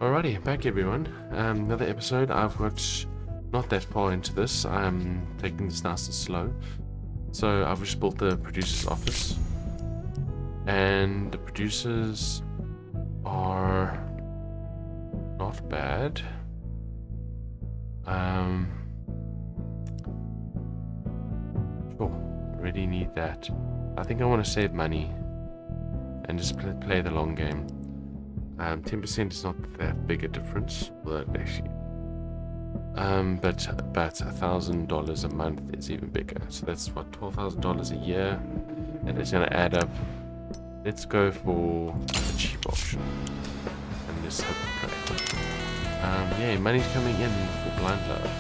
Alrighty, back everyone. Another episode. I've got not that far into this. I'm taking this nice and slow. So I've just built the producer's office. And the producers are not bad. Sure, already need that. I think I want to save money and just play the long game. 10% is not that big a difference, well, actually. But $1,000 a month is even bigger. So that's what, $12,000 a year, and it's gonna add up. Let's go for the cheap option and just hope and pray. Yeah, money's coming in for Blind Love.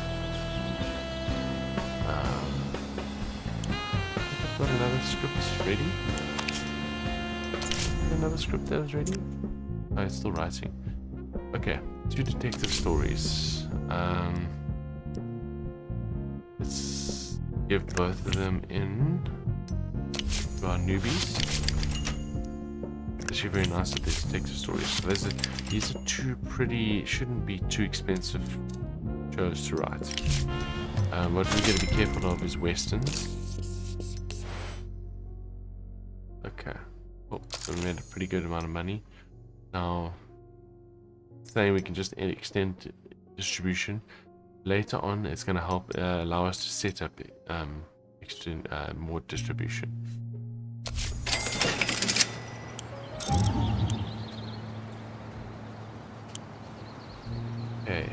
Got another script ready. Another script that was ready. Oh, it's still writing. Okay, 2 detective stories. Let's give both of them in to our newbies. Actually, very nice that these detective stories. So these are two pretty, shouldn't be too expensive shows to write. What we're going to be careful of is westerns. Okay, oh, so we made a pretty good amount of money. Now, saying we can just extend distribution. Later on, it's going to help allow us to set up more distribution. Okay,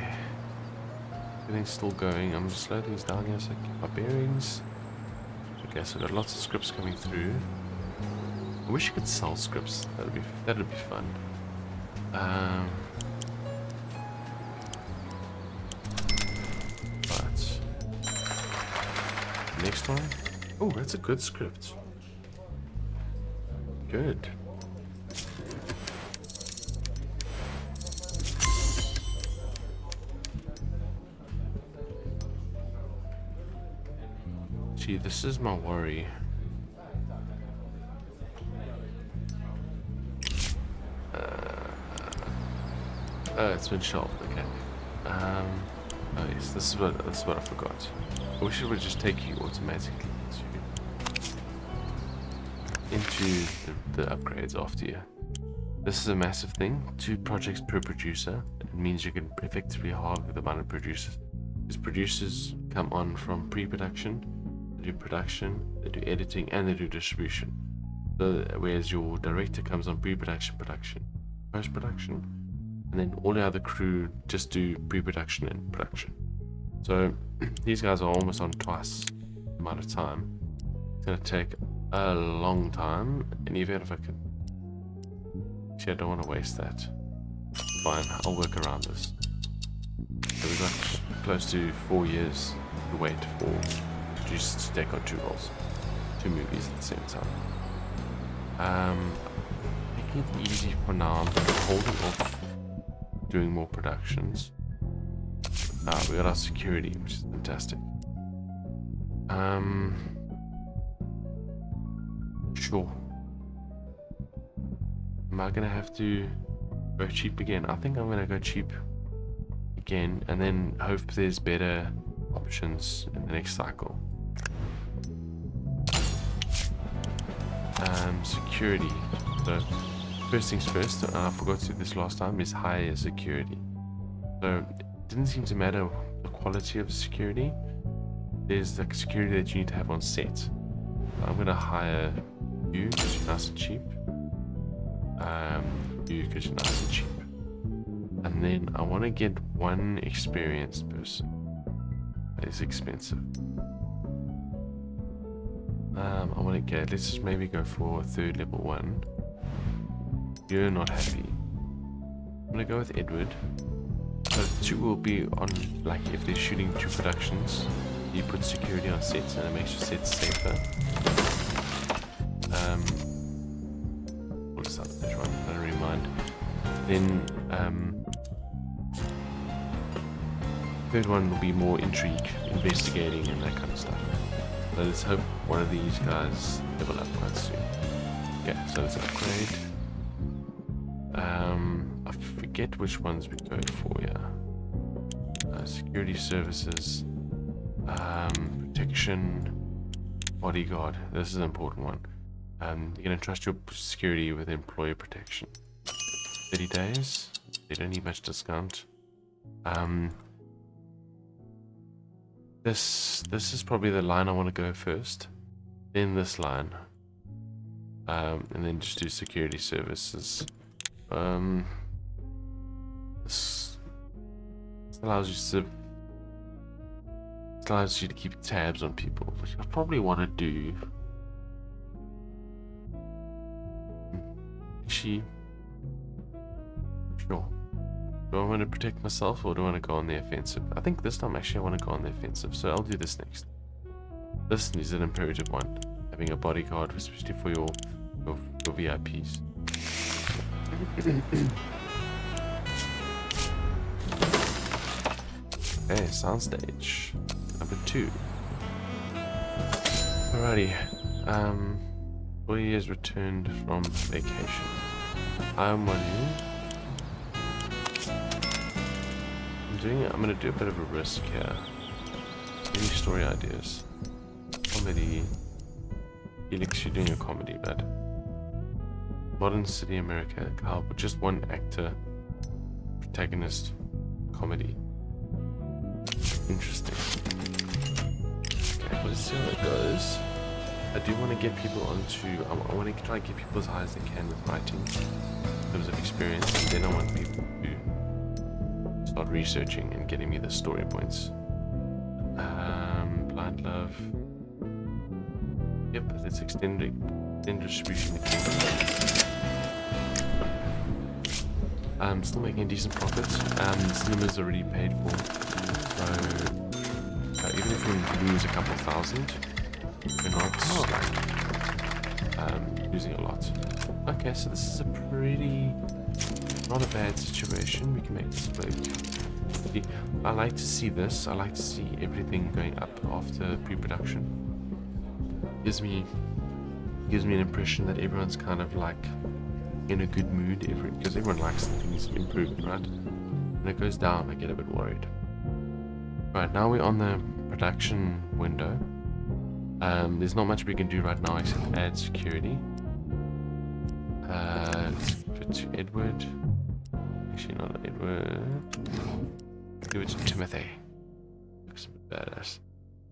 everything's still going. I'm just slow things down here so I can keep my bearings. Okay, so I've got lots of scripts coming through. I wish you could sell scripts. That'd be fun. But next one. Oh, that's a good script. Good. Gee, this is my worry. Oh, it's been shelved. Okay. Oh yes, this is what I forgot. I wish it would just take you automatically into the upgrades after you. This is a massive thing. 2 projects per producer. It means you can effectively halve the amount of producers. Because producers come on from pre-production, they do production, they do editing, and they do distribution. So whereas your director comes on pre-production, production, post-production, and then all the other crew just do pre-production and production. So these guys are almost on twice the amount of time. It's gonna take a long time, and even if I can, actually I don't want to waste that. Fine, I'll work around this. So we've got close to 4 years to wait for producers to take on 2 roles, 2 movies at the same time. Making it easy for now. I'm holding off doing more productions. We got our security, which is fantastic. Sure. Am I gonna have to go cheap again? I think I'm gonna go cheap again, and then hope there's better options in the next cycle. Security. So first things first, I forgot to do this last time, is higher security. So it didn't seem to matter the quality of security. There's like security that you need to have on set. So I'm gonna hire you because you're nice and cheap. You because you're nice and cheap. And then I want to get 1 experienced person. That is expensive. I want to get, let's just maybe go for 3rd level 1. You're not happy. I'm gonna go with Edward. So 2 will be on, like if they're shooting 2 productions, you put security on sets and it makes your sets safer. What is that? Which one? I don't really mind. Then 3rd one will be more intrigue, investigating and that kind of stuff. So let's hope one of these guys level up quite soon. Okay, so let's upgrade. I forget which ones we go for. Yeah, security services, protection, bodyguard. This is an important one. You're gonna trust your security with employer protection. 30 days. They don't need much discount. This is probably the line I want to go first. Then this line. And then just do security services. This allows you to keep tabs on people, which I probably want to do. Actually, sure. Do I want to protect myself or do I want to go on the offensive? I think this time actually I want to go on the offensive, so I'll do this next. This is an imperative one, having a bodyguard, especially for your VIPs. Okay, soundstage number 2. Alrighty, employee has returned from vacation. I'm gonna do a bit of a risk here. Any story ideas? Comedy. Felix, you're doing a comedy, but Modern City America, Kyle, but just one actor, protagonist, comedy. Interesting. Okay, let's see how that goes. I do want to get people onto. I want to try and get people as high as they can with writing in terms of experience, and then I want people to start researching and getting me the story points. Blind Love. Yep, let's extend distribution again. I'm still making a decent profit. Cinema's already paid for, so even if we lose a couple thousand, we're not losing a lot. Okay, so this is a pretty not a bad situation. We can make this work. I like to see this. I like to see everything going up after pre-production. Gives me an impression that everyone's kind of like in a good mood, because everyone likes things improving, right? When it goes down, I get a bit worried. Right, now we're on the production window. There's not much we can do right now except add security. Let's give it to Edward. Actually, not Edward. Give it to Timothy. Looks a bit badass.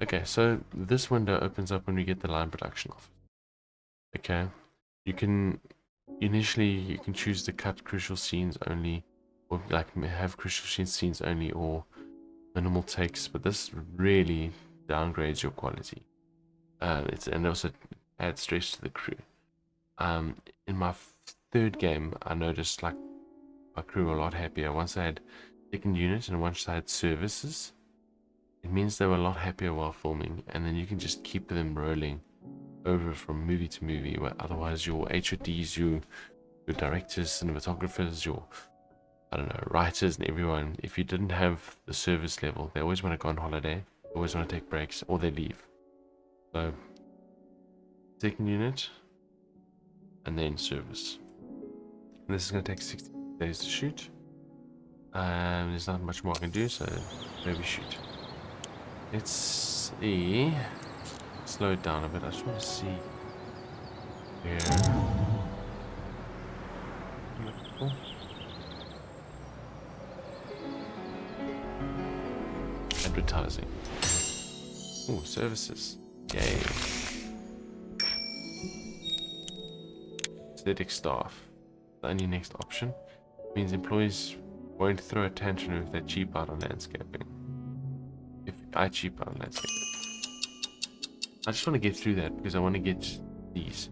Okay, so this window opens up when we get the line production off. Okay, you can choose to cut crucial scenes only, or like have crucial scenes only, or minimal takes. But this really downgrades your quality. And also adds stress to the crew. In my third game, I noticed like my crew were a lot happier once I had second unit and once I had services. It means they were a lot happier while filming, and then you can just keep them rolling over from movie to movie, where otherwise your HODs, your directors, cinematographers, your writers and everyone, if you didn't have the service level, they always want to go on holiday, always want to take breaks, or they leave. So second unit and then service. And this is going to take 60 days to shoot. There's not much more I can do, so maybe shoot. Let's see. Slow it down a bit. I just want to see here. Advertising. Oh, services. Yay. Aesthetic staff. The only next option means employees won't throw a tantrum if they cheap out on landscaping. If I cheap out on landscaping. I just want to get through that because I want to get these.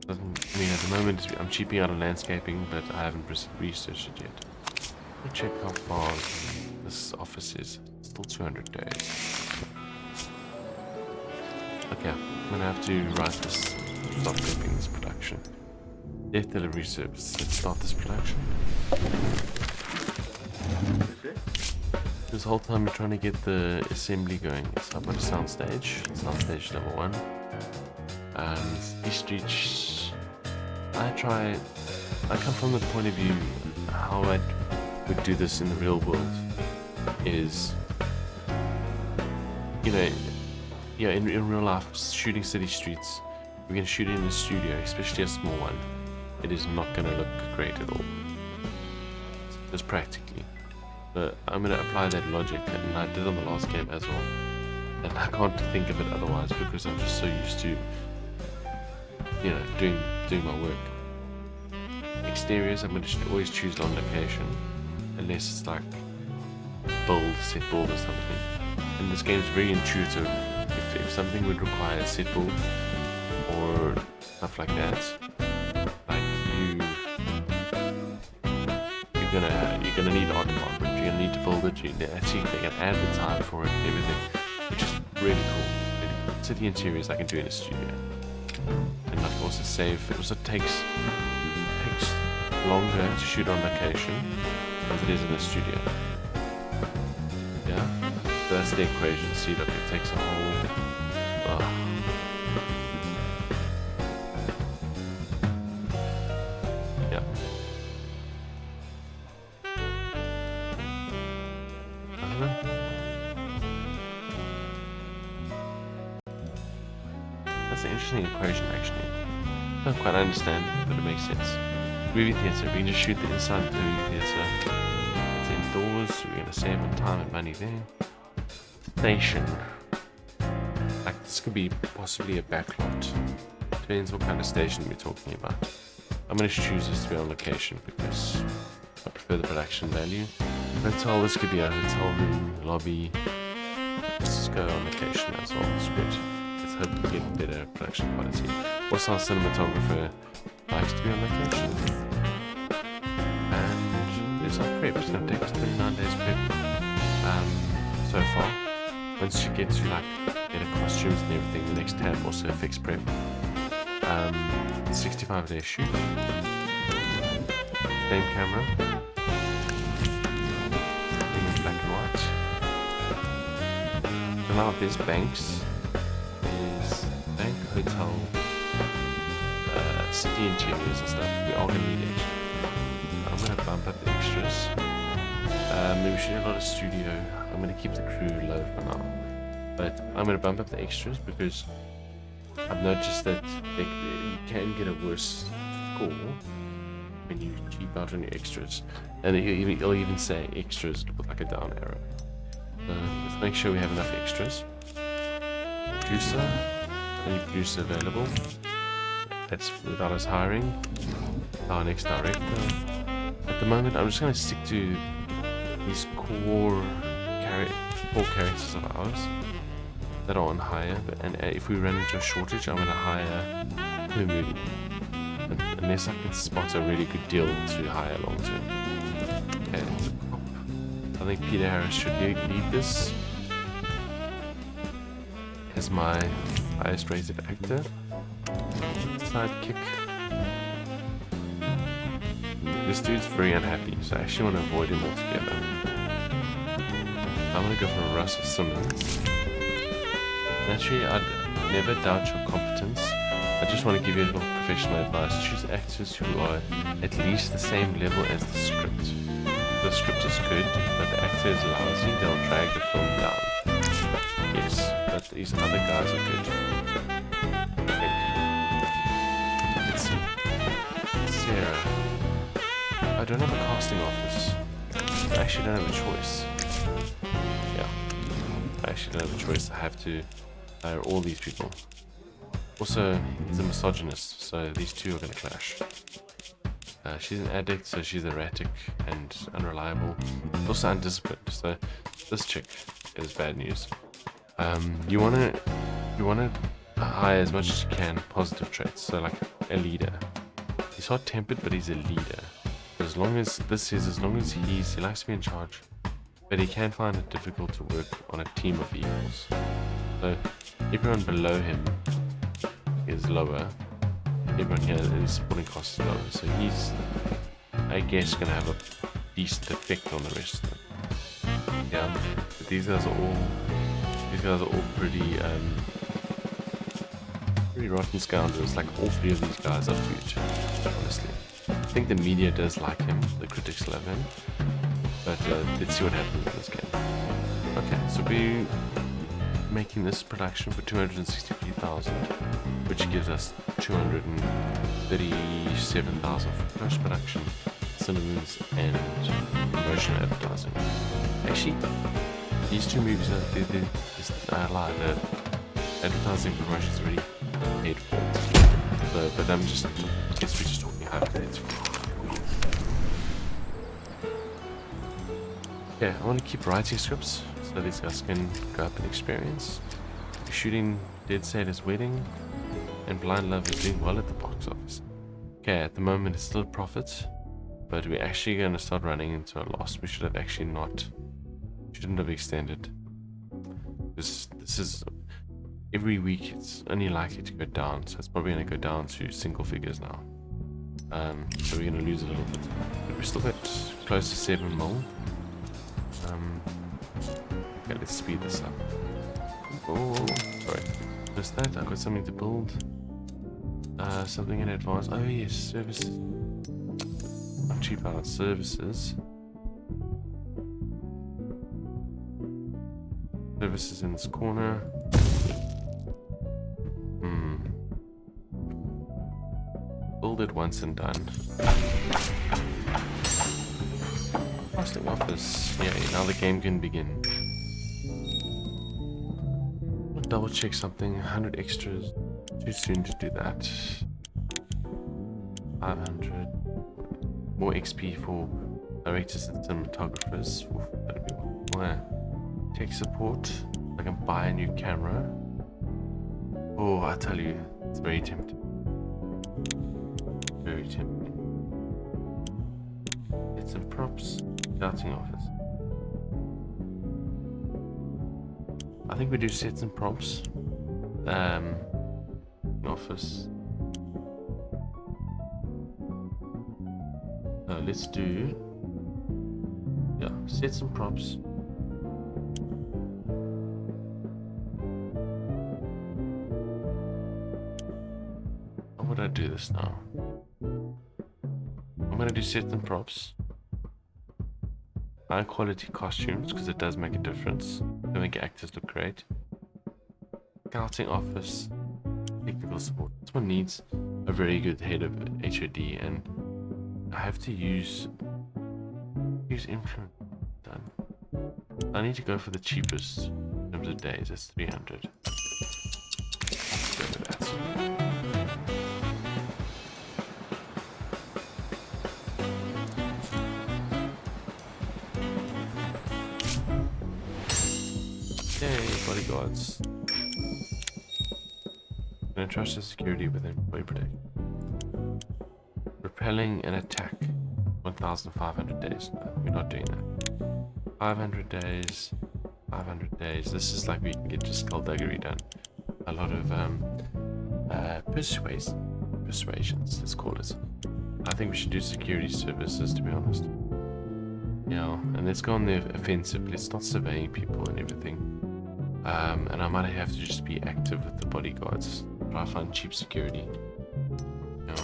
I mean, at the moment I'm cheaping out on landscaping, but I haven't researched it yet. Let me check how far this office is. It's still 200 days. Okay, I'm gonna have to write this. Stop clipping this production. Death delivery service. Let's start this production. This whole time we're trying to get the assembly going. So I've got a soundstage. Soundstage number 1. East Street. I I come from the point of view how I would do this in the real world is, you know, yeah, in real life, shooting city streets, we're going to shoot it in a studio, especially a small one. It is not going to look great at all, just practically. But I'm going to apply that logic, and I did on the last game as well. And I can't think of it otherwise because I'm just so used to, you know, doing my work. Exteriors, I'm going to always choose on location, unless it's like set build or something. And this game is very intuitive. If something would require a set build or stuff like that, like you're gonna need on-demand, but you're gonna need to build it. Actually, they can add the time for it and everything, which is really cool. Really cool. City interiors I can do in a studio, and I can also save. It also takes longer to shoot on location as it is in a studio. Yeah, so that's the equation. See, look, it takes a whole. Yeah. That's an interesting equation, actually. I don't quite understand, but it makes sense. Movie theatre, we can just shoot the inside of the movie theatre. It's indoors, we're gonna save on time and money there. Station. Like, this could be possibly a backlot. Depends what kind of station we're talking about. I'm gonna choose this to be on location because I prefer the production value. Hotel, this could be a hotel room, lobby. Let's just go on location as well, it's good. Let's hope we get better production quality. What's our cinematographer likes to be on location? And there's our prep. It's going to take us 29 days prep so far. Once you get to like better costumes and everything, the next tab also fix prep. 65-day shoot. Same camera. In black and white. So now there's banks. There's bank, hotel, city interiors and stuff. We are going to need extra. I'm going to bump up the extras. Maybe we should have a lot of studio. I'm going to keep the crew low for now. But I'm going to bump up the extras because I've noticed that you can get a worse score when you cheap out on your extras. And it'll even say extras with like a down arrow. So let's make sure we have enough extras. Producer. Any producer available. That's without us hiring. Our next director. At the moment, I'm just going to stick to these core characters of ours that are on hire. And if we run into a shortage, I'm going to hire per movie. Unless I can spot a really good deal to hire long term. Okay, I think Peter Harris should lead this as my highest rated actor. Sidekick. This dude's very unhappy, so I actually want to avoid him altogether. I'm gonna go for Russell Simmons. Naturally, I'd never doubt your competence. I just want to give you a little professional advice. Choose actors who are at least the same level as the script. The script is good, but the actor is lousy, they'll drag the film down. Yes, but these other guys are good. Let's see. Sarah. I don't have a casting office. I actually don't have a choice. Yeah. I actually don't have a choice. I have to hire all these people. Also, he's a misogynist, so these two are going to clash. She's an addict, so she's erratic and unreliable. Also undisciplined, so this chick is bad news. You wanna hire as much as you can positive traits, so like a leader. He's hot-tempered, but he's a leader. As long as he likes to be in charge, but he can find it difficult to work on a team of equals. So everyone below him is lower. Everyone here is supporting costs is lower, so he's, I guess, gonna have a decent effect on the rest of them. Yeah, but these guys are all pretty rotten scoundrels. Like all three of these guys are food, honestly. think the media does like him, the critics love him, but let's see what happens in this game. Okay, so we're making this production for 263,000, which gives us 237,000 for post-production, cinemas, and promotional advertising. Actually, these two movies are the advertising promotion is already paid for. So, but I guess we're just talking hypothetically. Yeah, I want to keep writing scripts so these guys can go up in experience. We're shooting Dead Sailor's Wedding, and Blind Love is doing well at the box office. Okay, at the moment it's still profits, but we're actually going to start running into a loss. We should have actually shouldn't have extended. This is every week it's only likely to go down, so it's probably going to go down to single figures now. So we're going to lose a little bit, but we still got close to 7 mil. Okay, let's speed this up. Oh, sorry, missed that. I got something to build. Something in advance. Oh yes, services. Not cheap out services. Services in this corner. Build it once and done. Casting office. Yeah, now the game can begin. I'll double check something. 100 extras. Too soon to do that. 500. More XP for directors and cinematographers. Oof, that'll be one more. Tech support. I can buy a new camera. Oh, I tell you, it's very tempting. Very tempting. Get some props. Scouting office. I think we do sets and props. Office. Let's do. Yeah, sets and props. How would I do this now? I'm gonna do sets and props. High quality costumes, because it does make a difference. They make actors look great. Scouting office. Technical support. This one needs a very good head of HOD, and I have to use influence. Done. I need to go for the cheapest in terms of days. That's 300. Let's go with that. Yay, bodyguards. I'm gonna trust the security with employee protection. Repelling an attack. 1,500 days. No, we're not doing that. 500 days. 500 days. This is like we can get just skullduggery done. A lot of persuasions, let's call it. I think we should do security services, to be honest. Yeah, and let's go on the offensive. Let's start surveying people and everything. And I might have to just be active with the bodyguards. Try to find cheap security. Yeah.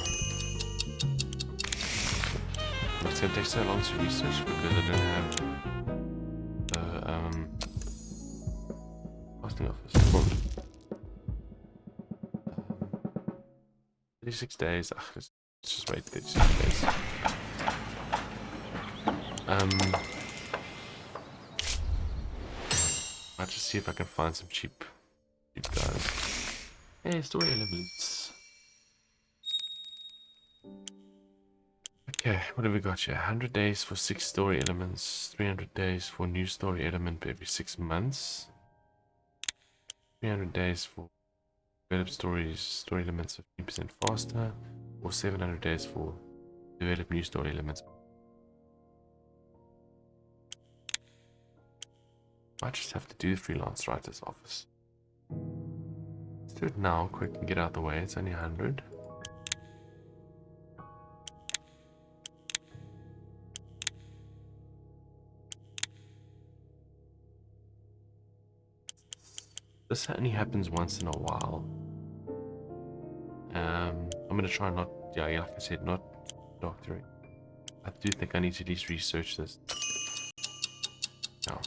It's gonna take so long to research because I don't have the casting office. 36 days. Ugh, let's just wait 36 days. I'll just see if I can find some cheap guys. Hey, story elements. Okay, what have we got here? 100 days for 6 story elements, 300 days for new story element every 6 months, 300 days for develop story elements 15% faster, or 700 days for develop new story elements. I just have to do the freelance writer's office. Let's do it now, quick and get out of the way. It's only 100. This only happens once in a while. I'm gonna try not, yeah, like I said, not doctoring. I do think I need to at least research this. No.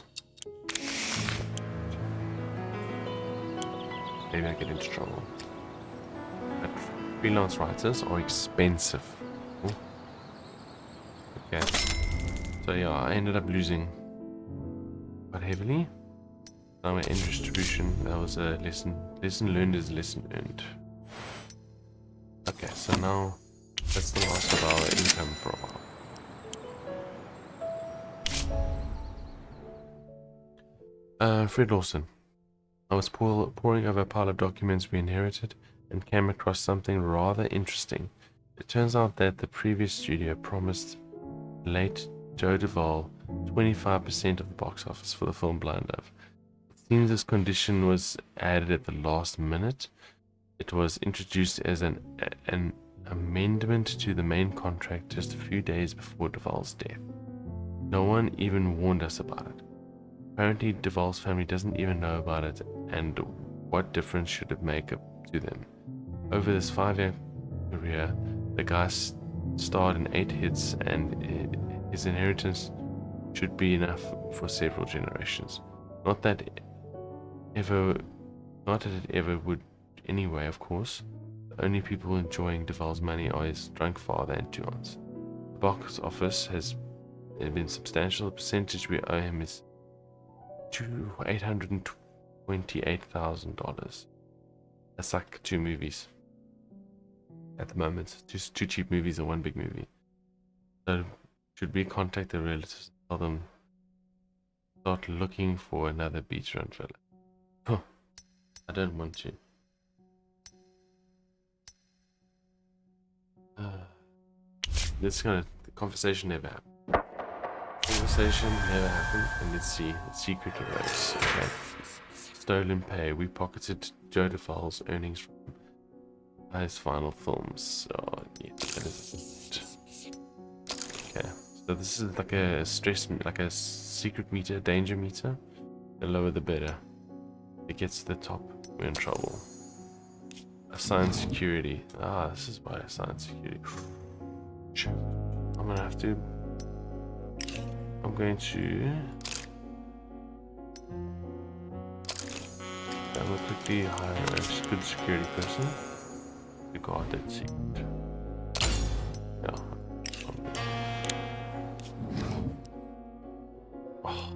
Maybe I get into trouble. But freelance writers are expensive. Ooh. Okay. So yeah, I ended up losing quite heavily. Now my end distribution, that was a lesson learned is a lesson earned. Okay, so now that's the last of our income for a while. Fred Lawson. I was poring over a pile of documents we inherited and came across something rather interesting. It turns out that the previous studio promised late Joe Duvall 25% of the box office for the film Blind Love. It seems this condition was added at the last minute. It was introduced as an amendment to the main contract just a few days before Duvall's death. No one even warned us about it. Apparently, Duvall's family doesn't even know about it, and what difference should it make to them? Over this 5-year career, the guy starred in 8 hits, and his inheritance should be enough for several generations. Not that it ever would anyway, of course. The only people enjoying Duvall's money are his drunk father and 2 aunts. The box office has been substantial. The percentage we owe him is $828,000. That's like 2 movies at the moment. Just 2 cheap movies and 1 big movie. So should we contact the relatives and tell them start looking for another beach run fella? Huh. I don't want to. The conversation never happened. And let's see. The secret arose. Okay. Stolen pay. We pocketed Joe Duvall's earnings from his final films. So yeah, that is it. Okay. So this is like a like a secret meter, danger meter. The lower the better. If it gets to the top, we're in trouble. Assign security. This is why I assign security. I'm going to quickly hire a good security person to guard that secret. Yeah. Oh,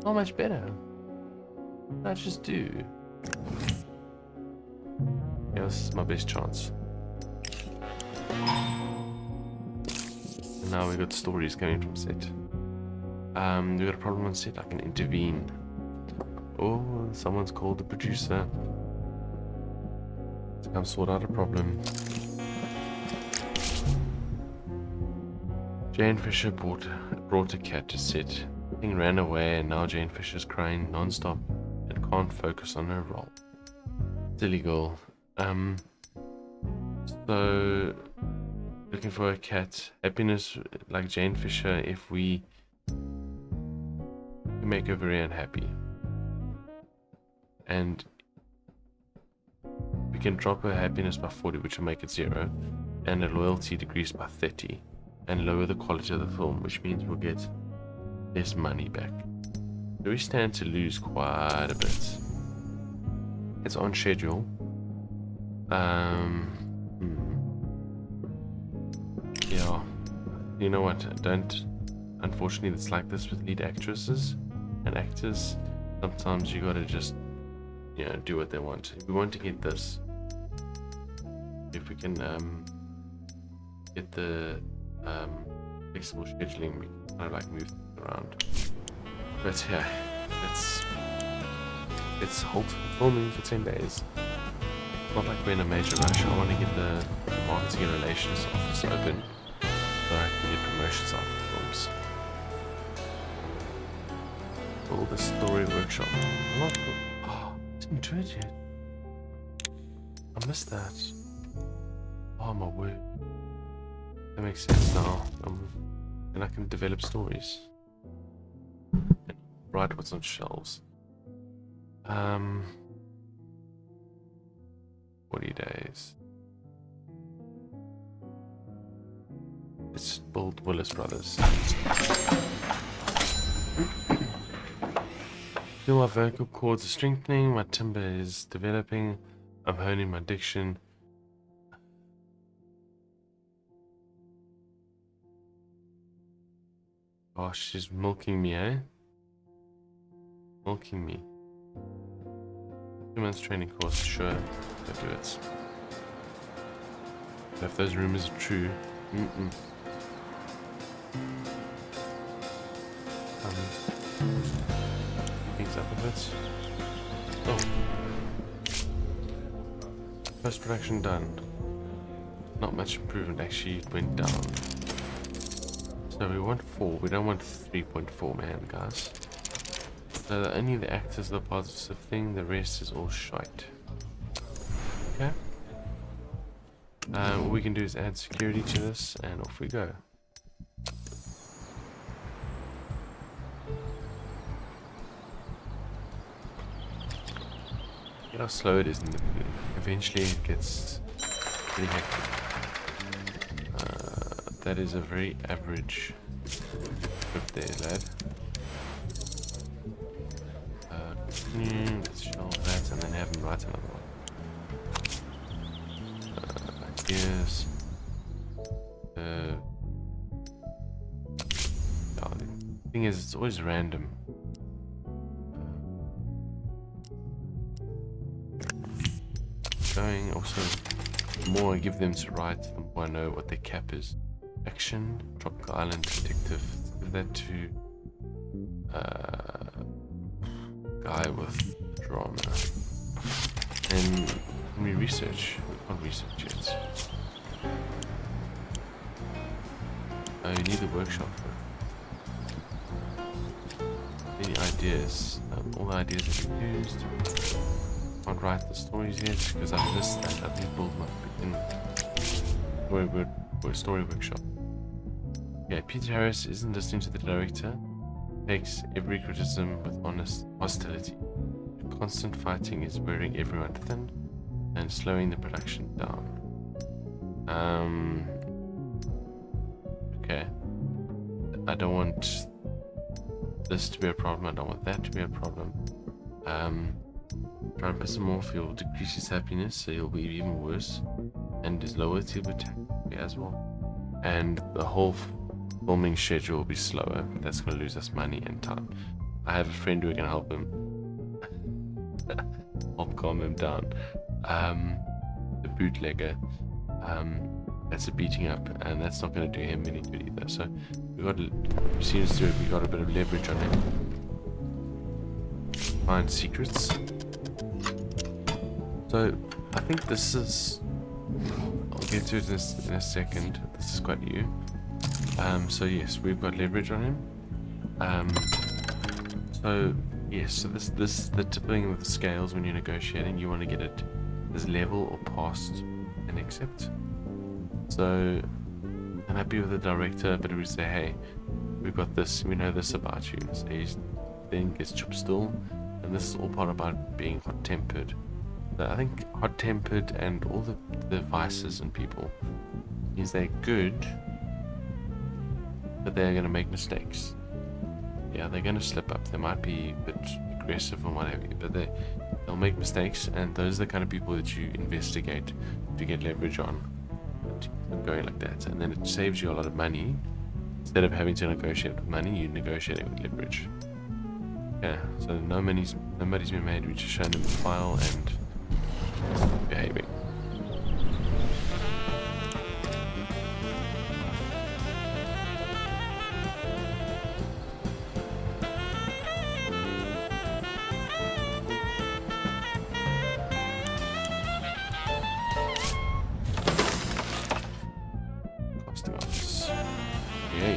so much better. What did I just do? Yeah, this is my best chance. And now we got stories coming from set. We got a problem on set. I can intervene. Oh, someone's called the producer to come sort out a problem. Jane Fisher brought a cat to set. The thing ran away, and now Jane Fisher's crying non-stop and can't focus on her role. Silly girl. So looking for a cat. Happiness like Jane Fisher, if we make her very unhappy. And we can drop her happiness by 40, which will make it 0, and her loyalty decrease by 30, and lower the quality of the film, which means we'll get less money back. So we stand to lose quite a bit. It's on schedule. Yeah, you know what? Unfortunately, it's like this with lead actresses and actors. Sometimes you gotta just, do what they want. If we want to get this, if we can get the flexible scheduling, we can kind of like move around. But yeah, let's halt filming for 10 days. Not like we're in a major rush. I want to get the marketing and relations office open so I can get promotions out for films. All the story workshop. What? Oh, didn't do it yet. I missed that. Oh my word. That makes sense now. And I can develop stories. And write what's on shelves. 40 days. Let's build Willis Brothers. Feel my vocal cords are strengthening, my timbre is developing, I'm honing my diction. Gosh, she's milking me, eh? Milking me. 2 months training course, sure, I'll do it. But if those rumors are true, things up a bit. Oh. Post-production done. Not much improvement, actually, it went down. So we want 4, we don't want 3.4, man, guys. So only the actors are the positive thing, the rest is all shite. Okay. What we can do is add security to this, and off we go. Look how slow it is in the beginning. Eventually it gets pretty hectic. That is a very average script there, lad. Let's show that and then have him write another one. Ideas. The thing is, it's always random. Going also, the more I give them to write, the more I know what their cap is. Action, Tropical Island Detective. Give that to guy with drama. And when we research, we can't research yet. You need the workshop for it. Any ideas? All the ideas have been used. Can't write the stories yet because I missed that. I didn't build my story workshop. Okay, Peter Harris isn't listening to the director. Takes every criticism with honest hostility. The constant fighting is wearing everyone thin and slowing the production down. Okay. I don't want this to be a problem. I don't want that to be a problem. Try and piss him off. You'll decrease his happiness, so he'll be even worse. And his loyalty will be as well. And the whole filming schedule will be slower. That's going to lose us money and time. I have a friend who can help him. Help calm him down. The bootlegger. That's a beating up, and that's not going to do him any good either. So we got a bit of leverage on him. Find secrets. So I think this is. I'll get to it in a second. This is quite new. So yes, we've got leverage on him. So yes, so this the tipping of the scales when you're negotiating. You want to get it as level or past and accept. So I'm happy with the director, but we say, hey, we've got this, we know this about you. So he then gets chop still, and this is all part about being hot-tempered. So I think hot-tempered and all the vices in people means they're good, but they're going to make mistakes. Yeah, they're going to slip up. They might be a bit aggressive or whatever, but they'll make mistakes, and those are the kind of people that you investigate to get leverage on. Going like that, and then it saves you a lot of money. Instead of having to negotiate with money, you negotiate it with leverage. Yeah, so no money's been made. We just shown them the file and behaving. Yay.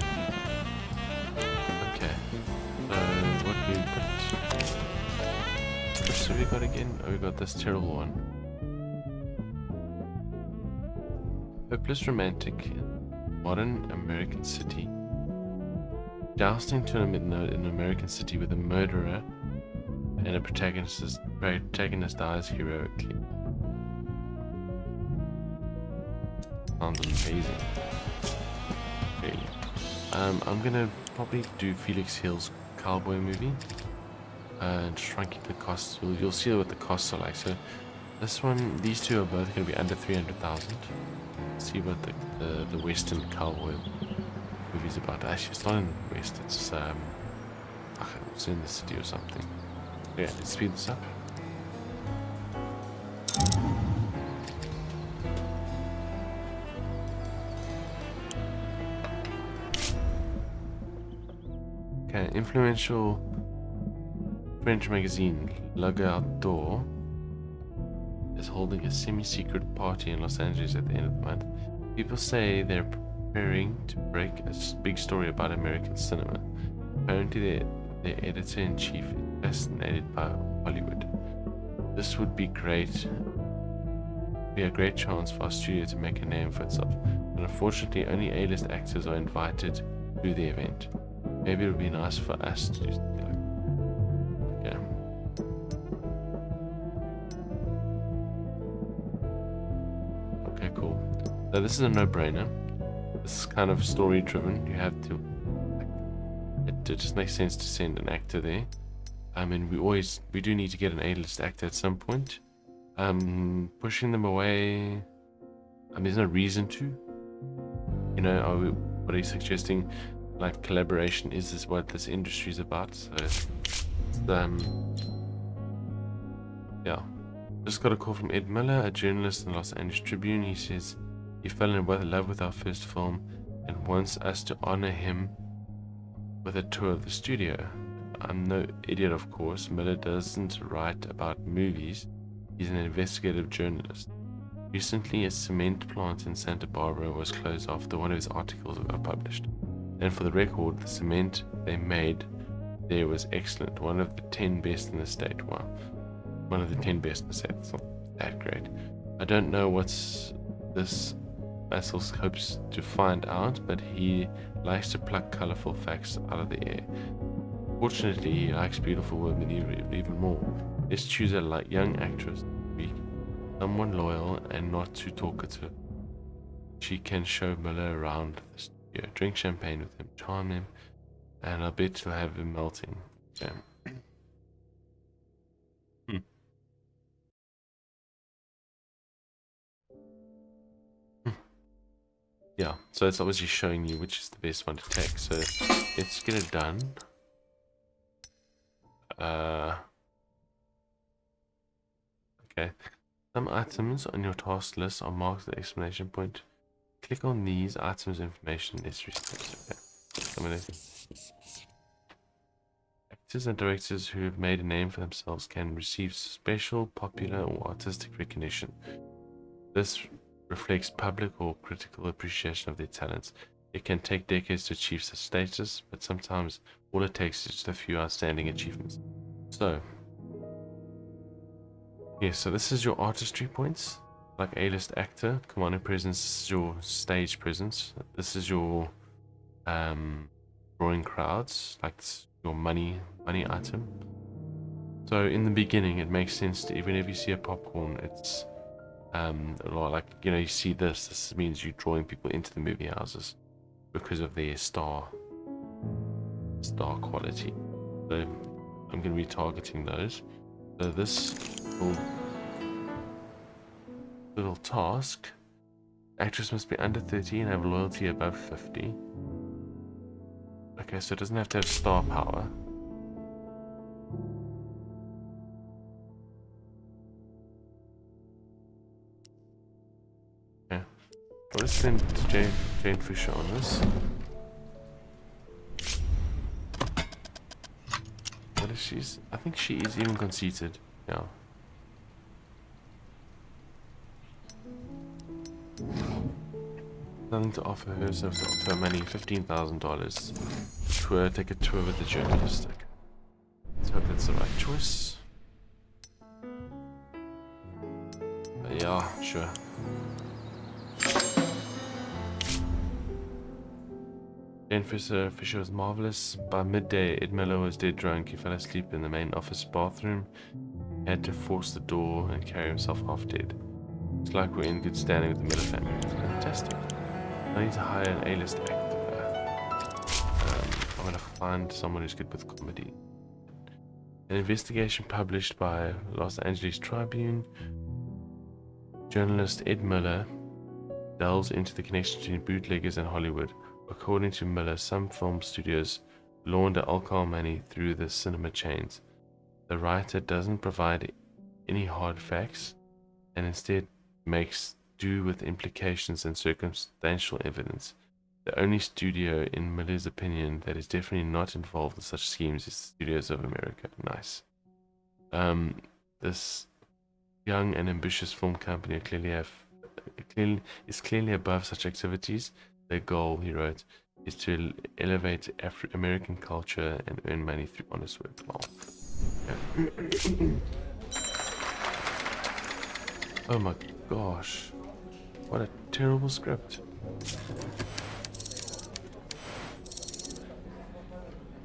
Okay. So what we put? Which have we got again? Oh, we got this terrible one. Hopeless romantic modern American city. Jousting tournament in an American city with a murderer and a protagonist dies heroically. Sounds amazing. I'm gonna probably do Felix Hill's cowboy movie. And just try and keep the costs. You'll see what the costs are like. So this one, these two are both gonna be under 300,000. See what the Western cowboy movie's about. Actually, it's not in the West. It's in the city or something. Yeah, let's speed this up. Okay, influential French magazine Le Outdoor is holding a semi-secret party in Los Angeles at the end of the month. People say they're preparing to break a big story about American cinema. Apparently, their editor-in-chief is fascinated by Hollywood. This would be a great chance for our studio to make a name for itself. But unfortunately, only A-list actors are invited to the event. Maybe it would be nice for us to do something like that. Yeah. Okay, cool. So this is a no-brainer. This is kind of story-driven. You have to... It just makes sense to send an actor there. I mean, we do need to get an A-list actor at some point. Pushing them away... there's no reason to. You know, what are you suggesting? Like, collaboration is what this industry is about. So, yeah. Just got a call from Ed Miller, a journalist in the Los Angeles Tribune. He says he fell in love with our first film and wants us to honor him with a tour of the studio. I'm no idiot, of course. Miller doesn't write about movies. He's an investigative journalist. Recently, a cement plant in Santa Barbara was closed after one of his articles got published. And for the record, the cement they made there was excellent. One of the 10 best in the state. Wow. One of the 10 best in the state. It's not that great. I don't know what's this Basil hopes to find out, but he likes to pluck colorful facts out of the air. Fortunately, he likes beautiful women even more. Let's choose a young actress this week. Someone loyal and not too talkative. She can show Miller around the studio, drink champagne with him, charm him, and I bet you'll have him melting. Yeah. Yeah, so it's obviously showing you which is the best one to take. So let's get it done. Okay. Some items on your task list are marked with the exclamation point. Click on these items information necessary steps. Okay. Some of this. Actors and directors who have made a name for themselves can receive special, popular, or artistic recognition. This reflects public or critical appreciation of their talents. It can take decades to achieve such status, but sometimes all it takes is just a few outstanding achievements. So, yes, so this is your artistry points, like A-list actor, commanding presence. This is your stage presence. This is your drawing crowds, like your money item. So in the beginning, it makes sense to, even if you see a popcorn, it's a lot like, you know, you see this means you're drawing people into the movie houses because of their star quality. So I'm going to be targeting those. So this little task, actress must be under 30 and have loyalty above 50. Okay, so it doesn't have to have star power. Okay, let's send Jane Fisher on this. What is she? I think she is even conceited. Yeah. Nothing to offer her, so to offer her money, $15,000. Take a tour with the journalist. Okay. Let's hope that's the right choice. Yeah, sure. Jane Fisher was marvelous. By midday, Ed Miller was dead drunk. He fell asleep in the main office bathroom. He had to force the door and carry himself half dead. Looks like we're in good standing with the Miller family. Fantastic. I need to hire an A-list actor. I'm gonna find someone who's good with comedy. An investigation published by Los Angeles Tribune journalist Ed Miller delves into the connection between bootleggers and Hollywood. According to Miller, some film studios launder alcohol money through the cinema chains. The writer doesn't provide any hard facts and instead makes do with implications and circumstantial evidence. The only studio, in Miller's opinion, that is definitely not involved in such schemes is Studios of America. Nice. This young and ambitious film company is clearly above such activities. Their goal, he wrote, is to elevate American culture and earn money through honest work. Wow. Yeah. Oh my gosh. What a terrible script.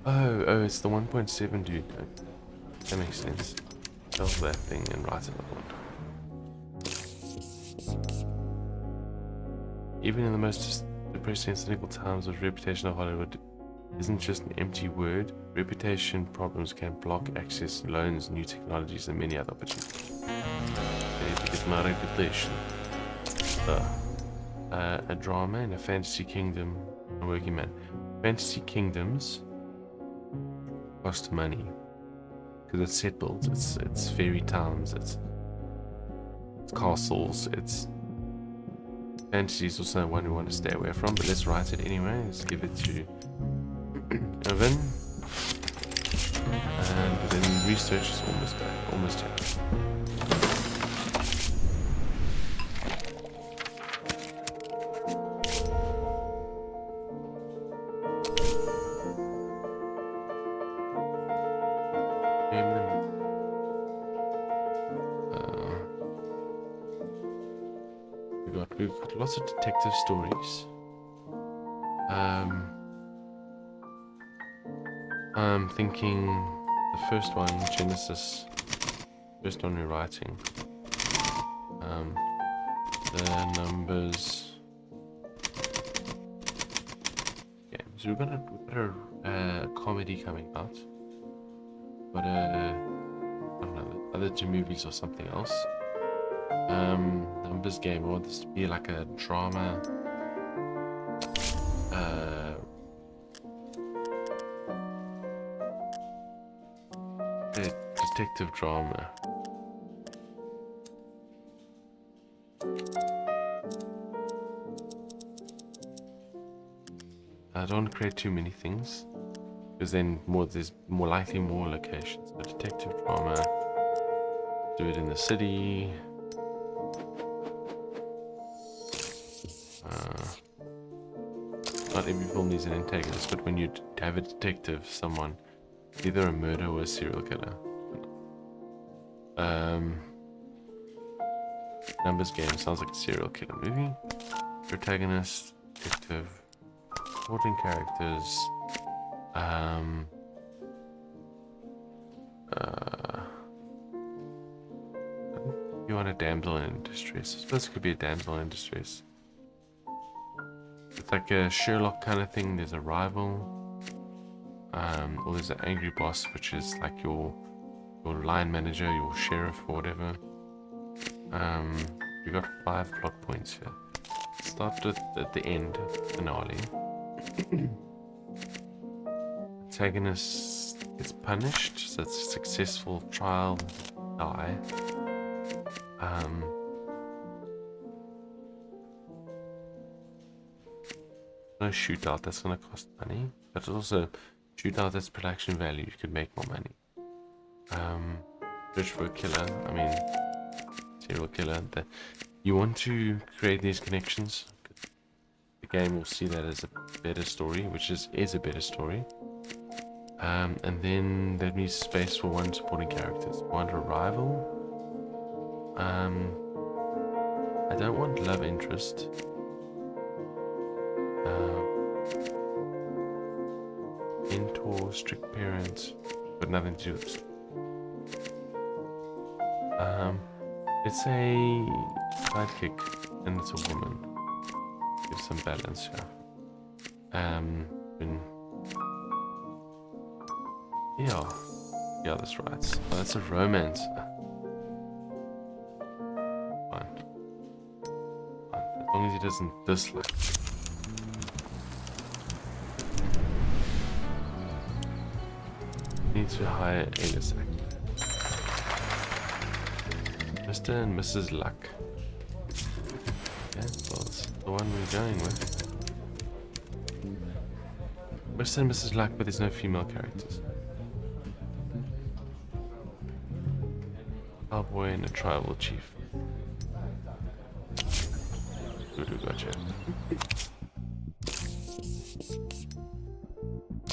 Oh, it's the 1.7 dude. That makes sense. Tell that thing and write another one. Even in the most depressing and cynical times of reputation of Hollywood isn't just an empty word. Reputation problems can block access, loans, new technologies, and many other opportunities. It's my reputation. A drama in a fantasy kingdom, a working man. Fantasy kingdoms cost money because it's set builds, it's fairy towns, it's castles, it's fantasy is also one we want to stay away from, but let's write it anyway. Let's give it to Irvin, and then research is almost here. We've got lots of detective stories. I'm thinking the first one, Genesis, first one we're writing. The numbers. Okay, so we've got a comedy coming out. But I don't know, the other two movies or something else. Numbers game. I want this to be like a drama. A detective drama. I don't want to create too many things, because then there's more likely more locations. So detective drama. Do it in the city. Not every film needs an antagonist, but when you have a detective, someone, either a murderer or a serial killer. Numbers game sounds like a serial killer movie. Protagonist, detective, supporting characters. You want a damsel in distress? I suppose it could be a damsel in distress. It's like a Sherlock kind of thing. There's a rival, or there's an angry boss, which is like your line manager, your sheriff, or whatever. We got 5 plot points here. Start at the end, finale. Antagonist gets punished, so it's a successful trial, die. No shootout, that's gonna cost money, but also shootout, that's production value, you could make more money. Search for a killer, I mean serial killer. You want to create these connections. The game will see that as a better story, which is a better story. And then there needs space for one supporting characters. I want a rival. I don't want love interest. Mentor, strict parents, but nothing to do with this. It's a sidekick, and it's a woman. Give some balance here. Yeah. Yeah, that's right. Oh, that's a romance. Fine. As long as he doesn't dislike. Need to hire Elisak. Mr. and Mrs. Luck. Okay, well, that's the one we're going with. Mr. and Mrs. Luck, but there's no female characters. Cowboy and a tribal chief. Good, gotcha.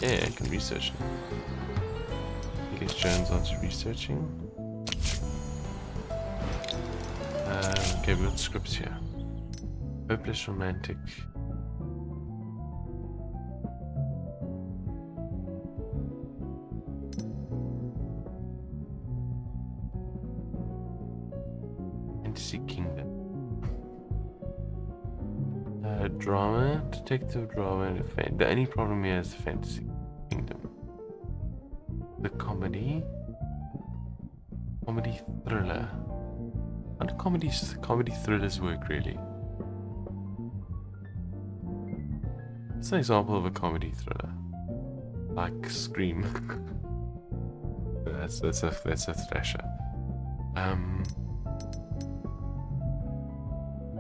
Yeah, I can research now. Felix Jones onto researching. Okay, we've got scripts here. Hopeless romantic. Fantasy Kingdom. Drama, detective drama, and the only problem here is the Fantasy Kingdom. The comedy thriller. How do comedy thrillers work really? It's an example of a comedy thriller, like Scream. that's a thrasher.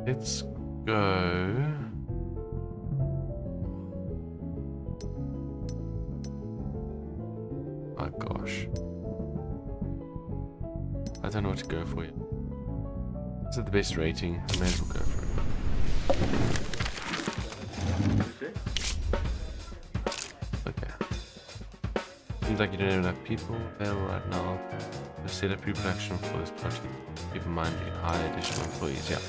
Let's go. Oh gosh, I don't know what to go for yet. Is it the best rating? I may as well go for it. Okay. Seems like you don't have enough people available right now to set up pre-production for this project. Keep in mind you can hire additional employees. Yeah.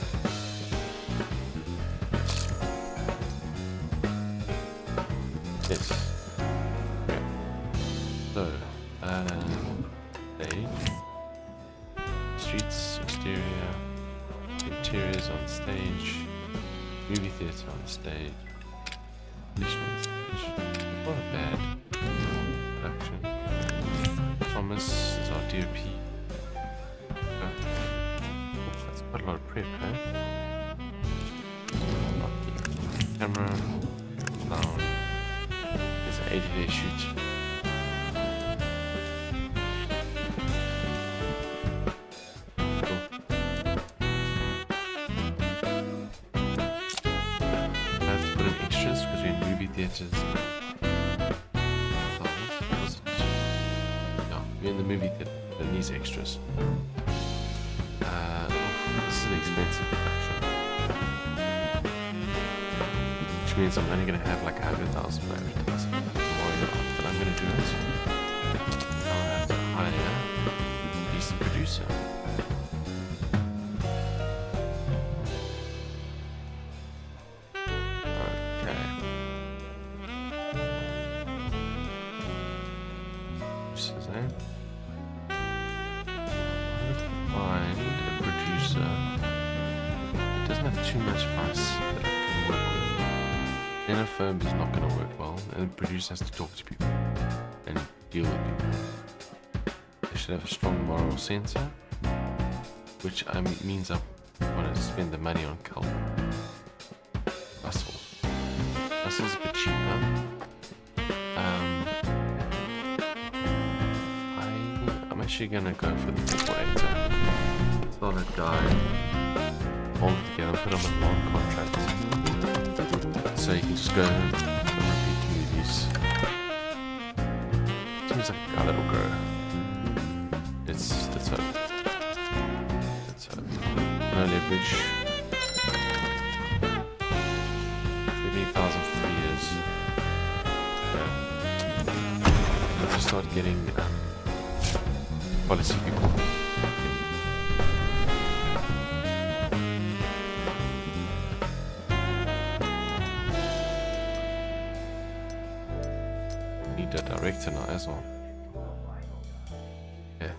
Yes. Okay. So, stage. Streets, exterior. Interiors on stage, movie theatre on stage, additional on stage. Not a bad production. Thomas is our DOP. That's quite a lot of prep, eh? Camera, sound. There's an 80-day shoot. Theaters. No, we're in the movie theater. It needs extras. This is an expensive production, which means I'm only going to have like 100,000 for advertising. But I'm going to do it. I'll have to hire a decent producer. Firm is not going to work well, and the producer has to talk to people and deal with people. They should have a strong moral center, which means I want to spend the money on Calvin. Russell. Russell's a bit cheaper. I'm actually going to go for the football actor. It's not a guy. Hold it together, put him on a long contract. So you can just go and repeat movies. Seems like a guy that'll grow. Let's hope. Let's hope. No leverage. 70,000 for 3 years. Let's just start getting policy people. Director now as well. Yeah.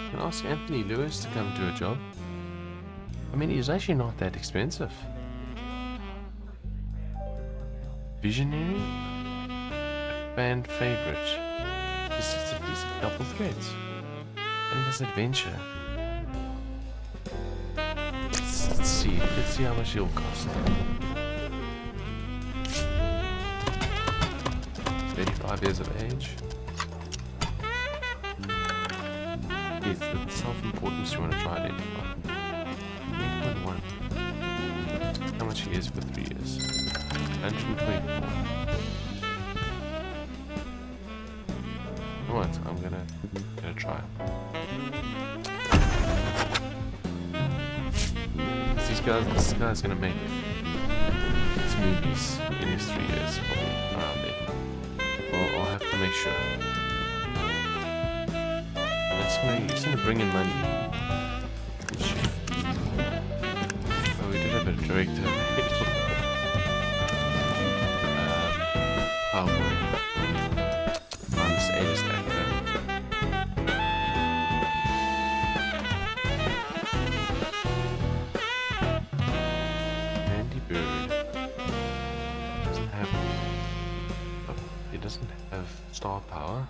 You can ask Anthony Lewis to come do a job. I mean, he's actually not that expensive. Visionary? fan favorite. It's at least a couple threads. And it has adventure. Let's see. Let's see how much it'll cost. 35 years of age. Is the self-importance you want to try identify? 8.1. How much he is for 3 years? 124. What? I'm gonna try. This guy's gonna make it. His movies in his 3 years, probably around there. Well, I'll have to make sure. He's gonna bring in money. Oh, we did have a director. Cowboy. This A-list actor. Andy Bird doesn't have star power.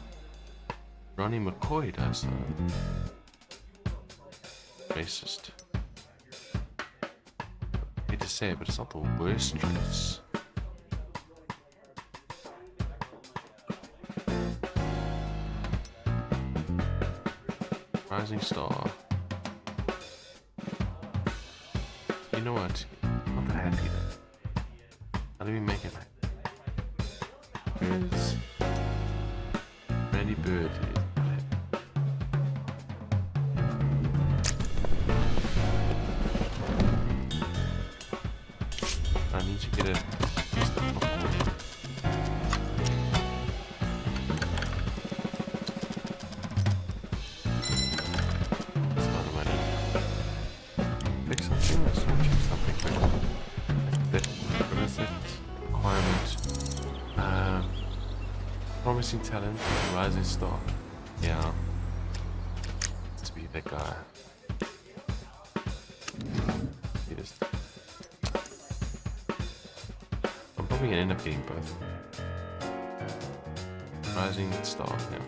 Ronnie McCoy does though. Racist. Hate to say it, but it's not the worst choice. Rising star. You know what? I'm not that happy then. How do we make it? Where's Randy Bird? I need to get a promising talent, rising star. Yeah. To be that guy. I'm probably gonna end up getting both. Rising star, yeah.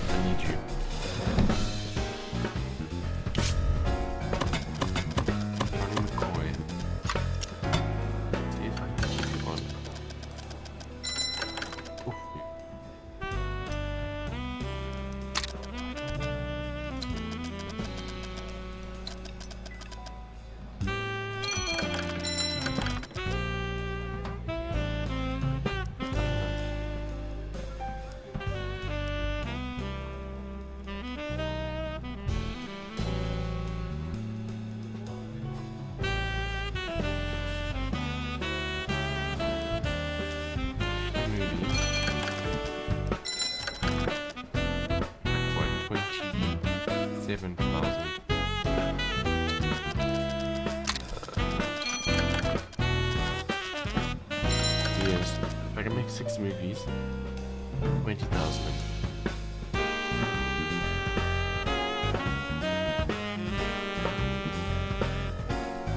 I need you. Ronnie McCoy. See if I can keep you on. Yes, if I can make 6 movies, 20,000.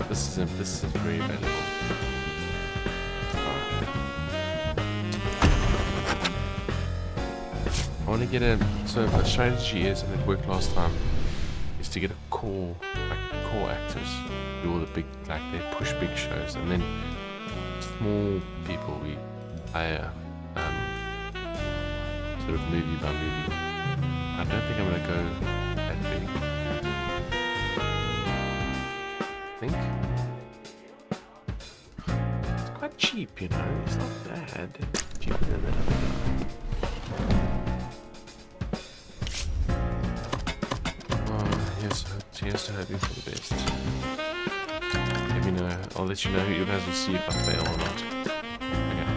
This is very valuable. I want to get so the strategy is, and it worked last time, is to get a core actors, do all the big, like they push big shows, and then small people we hire, sort of movie by movie. I don't think I'm gonna go that big. I think it's quite cheap, you know. It's not bad. It's cheaper than that other guy. Here's to hoping for the best. Let me know. I'll let you know. You guys will see if I fail or not. Okay.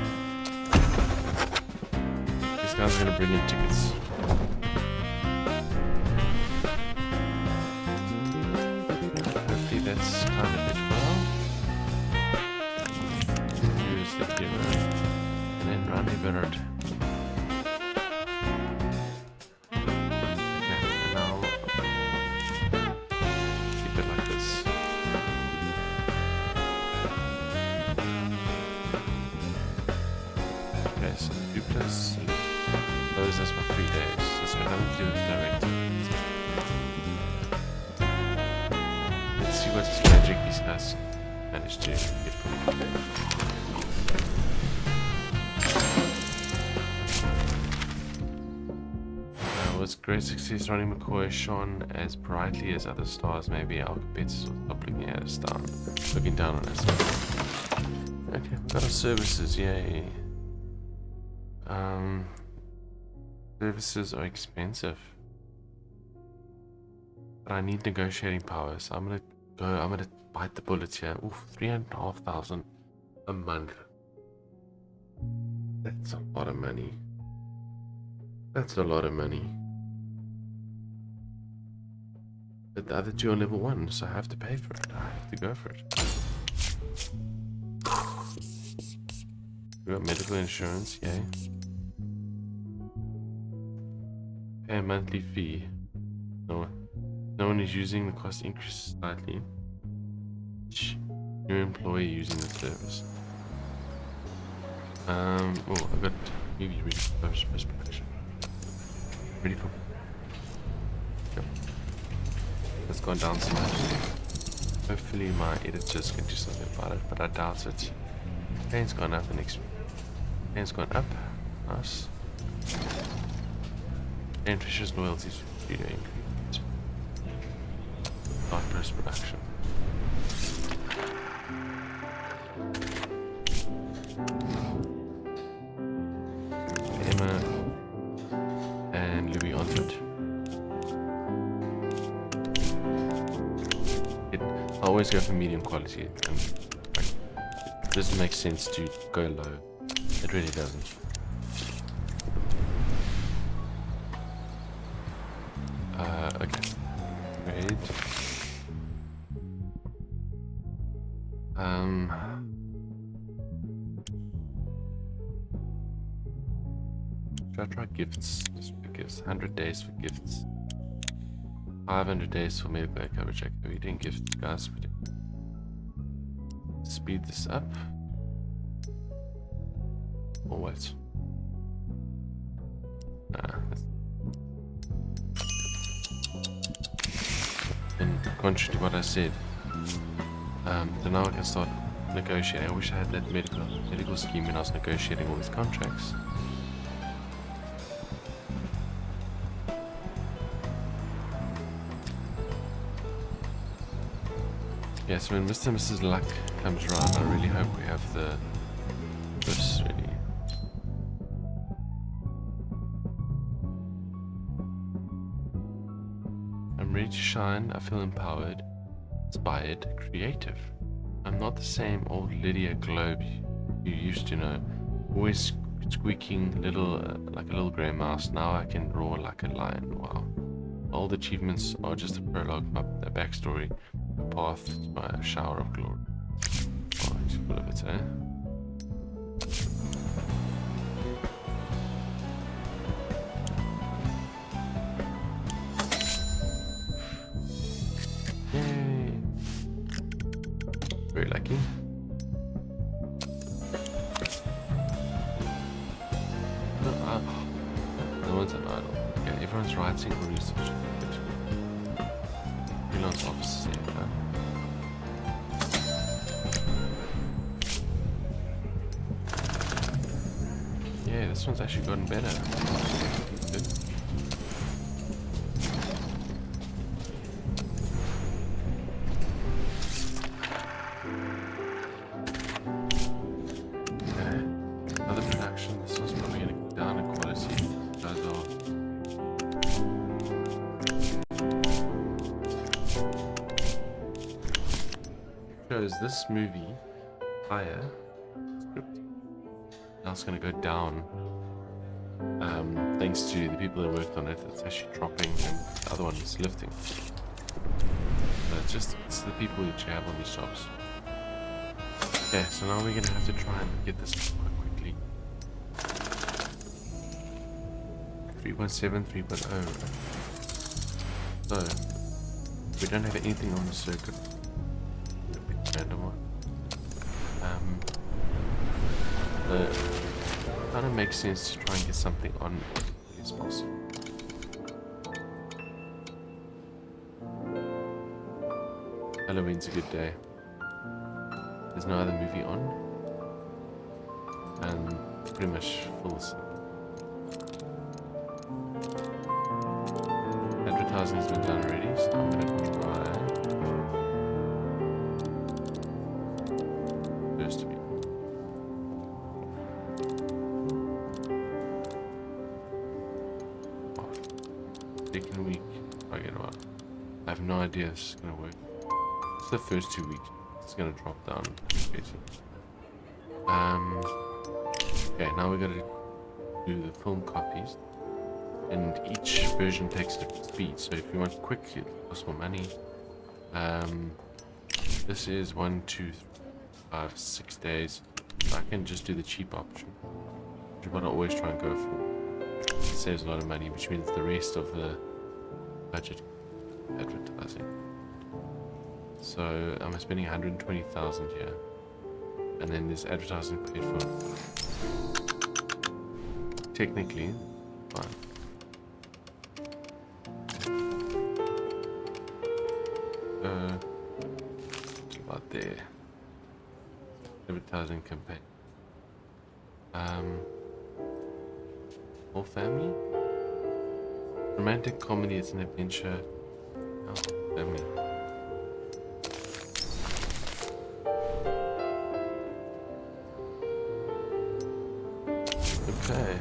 These guys are gonna bring in tickets. Hopefully that's kind of it well. Here's the hero. And then Randy Bird. Okay, so 2 plus those as my 3 days. That's got nothing to do with the director. Let's see what magic these guys managed to get from me. Was great success running McCoy shone as brightly as other stars. Maybe our competitors will stop looking down on us. Okay, we've got our services, yay. Services are expensive, but I need negotiating power, so I'm gonna bite the bullets here. Oof, 3,500 a month. That's a lot of money. That's a lot of money. But the other two are level 1, so I have to pay for it. I have to go for it. We got medical insurance, yay. Pay a monthly fee. No one is using the cost increase slightly. New employee using the service. Oh, I got maybe ready for post-production. Ready for. Yep. It's gone down so much. Hopefully my editors can do something about it, but I doubt it. Pain's gone up, pain's gone up. Nice. And Trish's loyalties video increased. Start post-production. Emma and Louis onto it. I always go for medium quality, and it doesn't make sense to go low. It really doesn't. Okay. Great. Should I try gifts? Just for gifts. 100 days for gifts. 500 days for medical coverage activity. We didn't gifts, guys. Speed this up. Or what? And contrary to what I said, so now I can start negotiating. I wish I had that medical scheme when I was negotiating all these contracts. Yeah, so when Mr. and Mrs. Luck comes around, I really hope we have this ready. I'm ready to shine. I feel empowered, inspired, creative. I'm not the same old Lydia Globe you used to know. Always squeaking like a little grey mouse. Now I can roar like a lion. Wow. All the achievements are just a prologue, a backstory, a path to my shower of glory. Oh, he's full of it, eh? Yay! Very lucky. No one's an idol. Okay, everyone's writing or researching. Freelance offices here, huh? Yeah, this one's actually gotten better. Good. Okay, another production. This one's probably going to go down in quality. Those are. Shows this movie higher script. Now it's going to go down thanks to the people that worked on it. It's actually dropping and the other one is lifting. So it's the people that you have on these jobs. Okay, so now we're going to have to try and get this quite quickly. 3.7, 3.0. So we don't have anything on the circuit. Random one. kind of makes sense to try and get something on as quickly as possible. Halloween's a good day. There's no other movie on, and pretty much full. Advertising has been done already, so I'm gonna try first week. Second week, I get about. I have no idea if this is gonna work. It's the first 2 weeks. It's gonna drop down basically. Okay, now we gotta do the film copies, and each version takes a different speed. So if you want quick, it costs more money. This is 1, 2, 3, 5, 6 days. I can just do the cheap option, which is what I always try and go for. It saves a lot of money, which means the rest of the budget advertising. So I'm spending 120,000 here, and then this advertising paid for. Technically, fine. About there. Advertising campaign. Whole family. Romantic comedy. It's an adventure. Oh, family. Okay.